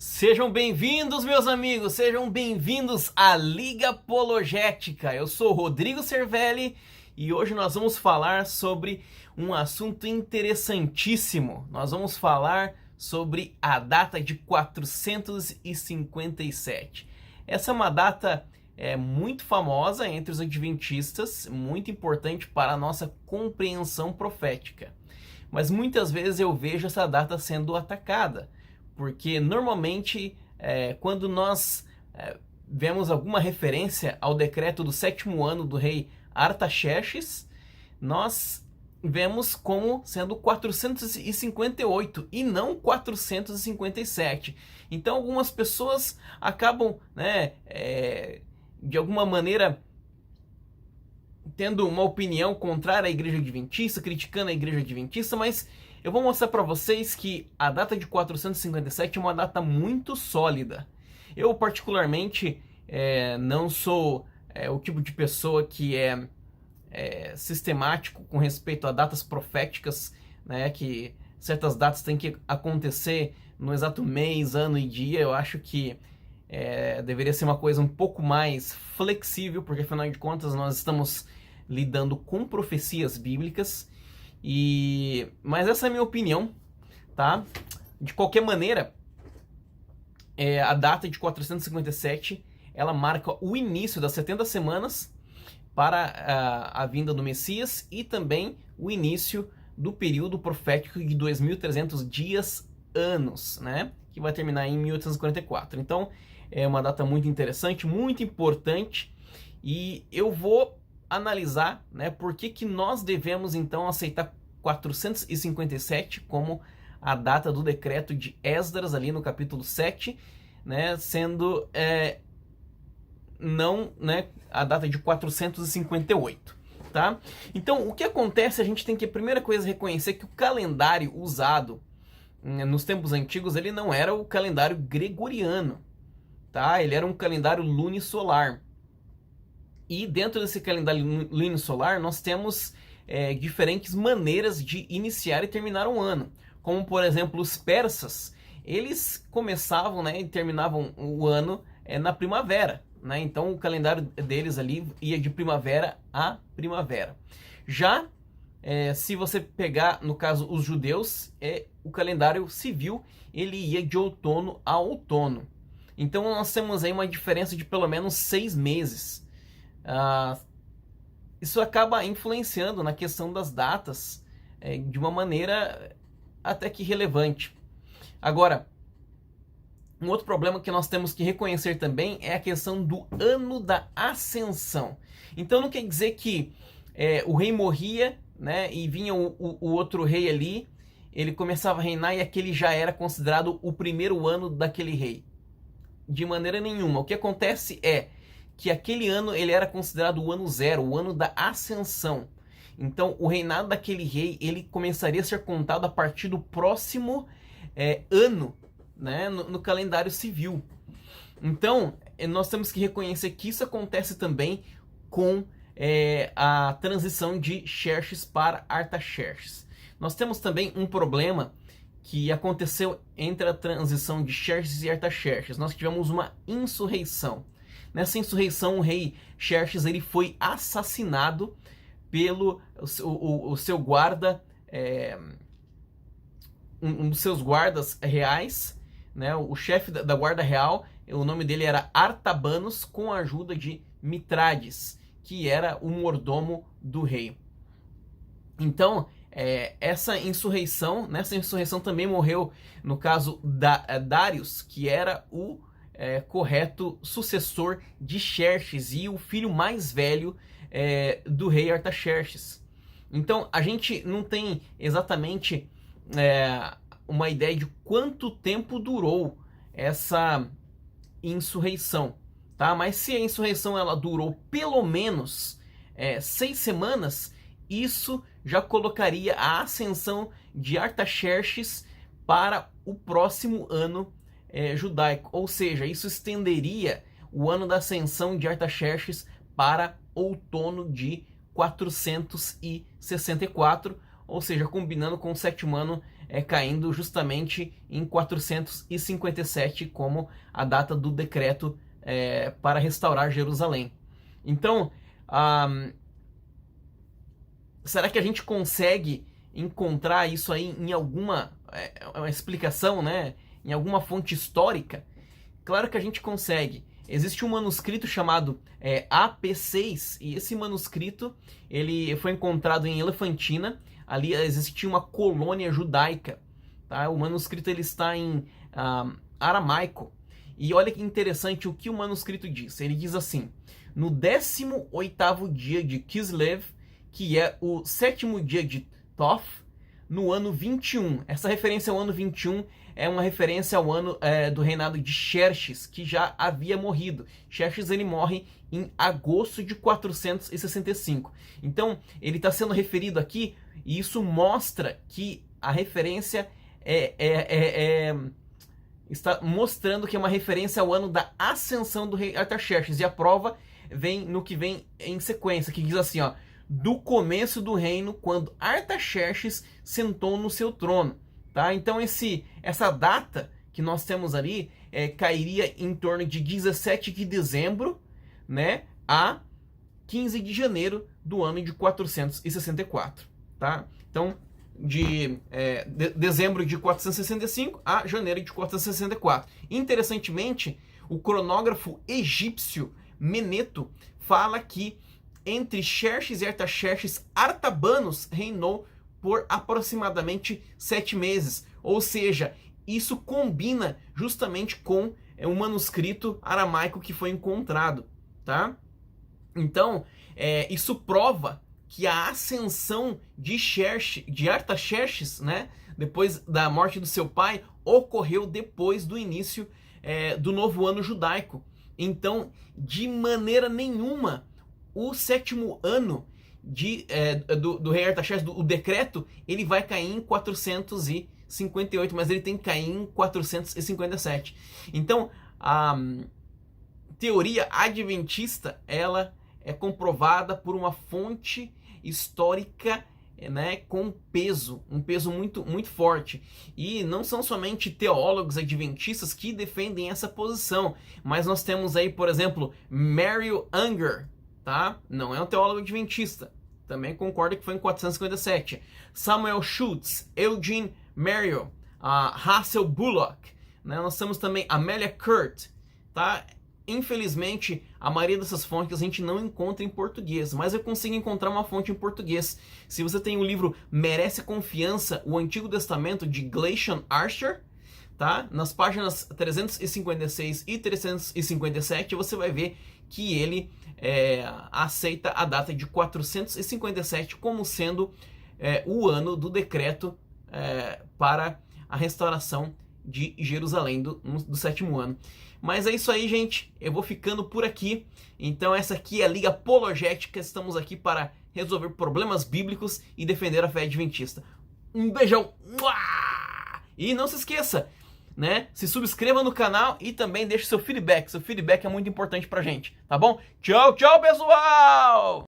Sejam bem-vindos, meus amigos, sejam bem-vindos à Liga Apologética. Eu sou Rodrigo Cervelli e hoje nós vamos falar sobre um assunto interessantíssimo. Nós vamos falar sobre a data de 457. Essa é uma data muito famosa entre os adventistas, muito importante para a nossa compreensão profética. Mas muitas vezes eu vejo essa data sendo atacada. Porque normalmente quando nós vemos alguma referência ao decreto do 7º ano do rei Artaxerxes, nós vemos como sendo 458 e não 457. Então algumas pessoas acabam, de alguma maneira, tendo uma opinião contrária à Igreja Adventista, criticando a Igreja Adventista, mas eu vou mostrar para vocês que a data de 457 é uma data muito sólida. Eu, particularmente, não sou o tipo de pessoa que é sistemático com respeito a datas proféticas, né, que certas datas têm que acontecer no exato mês, ano e dia. Eu acho que deveria ser uma coisa um pouco mais flexível, porque, afinal de contas, nós estamos lidando com profecias bíblicas. Mas essa é a minha opinião, tá? De qualquer maneira, a data de 457, ela marca o início das 70 semanas para a vinda do Messias e também o início do período profético de 2.300 dias, anos, né? Que vai terminar em 1844. Então, é uma data muito interessante, muito importante, e eu vou analisar, né, por que nós devemos então aceitar 457 como a data do decreto de Esdras, ali no capítulo 7, né, sendo não, né, a data de 458, tá? Então, o que acontece, a gente tem que, a primeira coisa, reconhecer que o calendário usado nos tempos antigos, ele não era o calendário gregoriano, tá? Ele era um calendário lunisolar. E dentro desse calendário lunisolar, nós temos diferentes maneiras de iniciar e terminar um ano. Como, por exemplo, os persas, eles começavam, né, e terminavam o ano na primavera, né? Então, o calendário deles ali ia de primavera a primavera. Já, se você pegar, no caso, os judeus, o calendário civil, ele ia de outono a outono. Então, nós temos aí uma diferença de pelo menos 6 meses. Isso acaba influenciando na questão das datas de uma maneira até que relevante. Agora, um outro problema que nós temos que reconhecer também é a questão do ano da ascensão. Então não quer dizer que o rei morria, né, e vinha o outro rei ali, ele começava a reinar e aquele já era considerado o primeiro ano daquele rei. De maneira nenhuma. O que acontece é que aquele ano ele era considerado o ano zero, o ano da ascensão. Então, o reinado daquele rei, ele começaria a ser contado a partir do próximo ano, né, no calendário civil. Então, nós temos que reconhecer que isso acontece também com a transição de Xerxes para Artaxerxes. Nós temos também um problema que aconteceu entre a transição de Xerxes e Artaxerxes. Nós tivemos uma insurreição. Nessa insurreição, o rei Xerxes ele foi assassinado pelo o seu guarda, um dos seus guardas reais, né, o chefe da guarda real. O nome dele era Artabanos, com a ajuda de Mitrades, que era o mordomo do rei. Então, nessa insurreição também morreu, no caso, Darius, que era o correto sucessor de Xerxes e o filho mais velho do rei Artaxerxes. Então, a gente não tem exatamente uma ideia de quanto tempo durou essa insurreição, tá? Mas se a insurreição ela durou pelo menos 6 semanas, isso já colocaria a ascensão de Artaxerxes para o próximo ano judaico, ou seja, isso estenderia o ano da ascensão de Artaxerxes para outono de 464, ou seja, combinando com o 7º ano caindo justamente em 457 como a data do decreto para restaurar Jerusalém. Então, será que a gente consegue encontrar isso aí em alguma uma explicação, né? Em alguma fonte histórica? Claro que a gente consegue. Existe um manuscrito chamado AP6, e esse manuscrito ele foi encontrado em Elefantina. Ali existia uma colônia judaica. Tá? O manuscrito ele está em aramaico. E olha que interessante o que o manuscrito diz. Ele diz assim: no 18º dia de Kislev, que é o 7º dia de Tof, no ano 21. Essa referência ao ano 21 é uma referência ao ano do reinado de Xerxes, que já havia morrido. Xerxes ele morre em agosto de 465. Então, ele está sendo referido aqui, e isso mostra que a referência está mostrando que é uma referência ao ano da ascensão do rei Artaxerxes. E a prova vem no que vem em sequência, que diz assim, ó: do começo do reino, quando Artaxerxes sentou no seu trono. Tá? Então essa data que nós temos ali cairia em torno de 17 de dezembro, né, a 15 de janeiro do ano de 464. Tá? Então, de dezembro de 465 a janeiro de 464. Interessantemente, o cronógrafo egípcio Meneto fala que entre Xerxes e Artaxerxes, Artabanos reinou por aproximadamente 7 meses. Ou seja, isso combina justamente com o manuscrito aramaico que foi encontrado. Tá? Então, isso prova que a ascensão de Artaxerxes, né, depois da morte do seu pai, ocorreu depois do início do novo ano judaico. Então, de maneira nenhuma, o 7º ano do rei Artaxerxes, o decreto, ele vai cair em 458, mas ele tem que cair em 457. Então, a teoria adventista, ela é comprovada por uma fonte histórica, né, com um peso muito, muito forte. E não são somente teólogos adventistas que defendem essa posição, mas nós temos aí, por exemplo, Merrill Unger, tá? Não é um teólogo adventista, também concorda que foi em 457. Samuel Schultz, Eugene Merrill, Russell Bullock, né? Nós temos também Amelia Kurt, tá? Infelizmente, a maioria dessas fontes a gente não encontra em português, mas eu consigo encontrar uma fonte em português. Se você tem o livro Merece Confiança, o Antigo Testamento, de Glacian Archer, tá? Nas páginas 356 e 357, você vai ver que ele aceita a data de 457 como sendo o ano do decreto para a restauração de Jerusalém do 7º ano. Mas é isso aí, gente. Eu vou ficando por aqui. Então essa aqui é a Liga Apologética. Estamos aqui para resolver problemas bíblicos e defender a fé adventista. Um beijão! E não se esqueça, né? Se subscreva no canal e também deixe seu feedback. Seu feedback é muito importante pra gente, tá bom? Tchau, tchau, pessoal!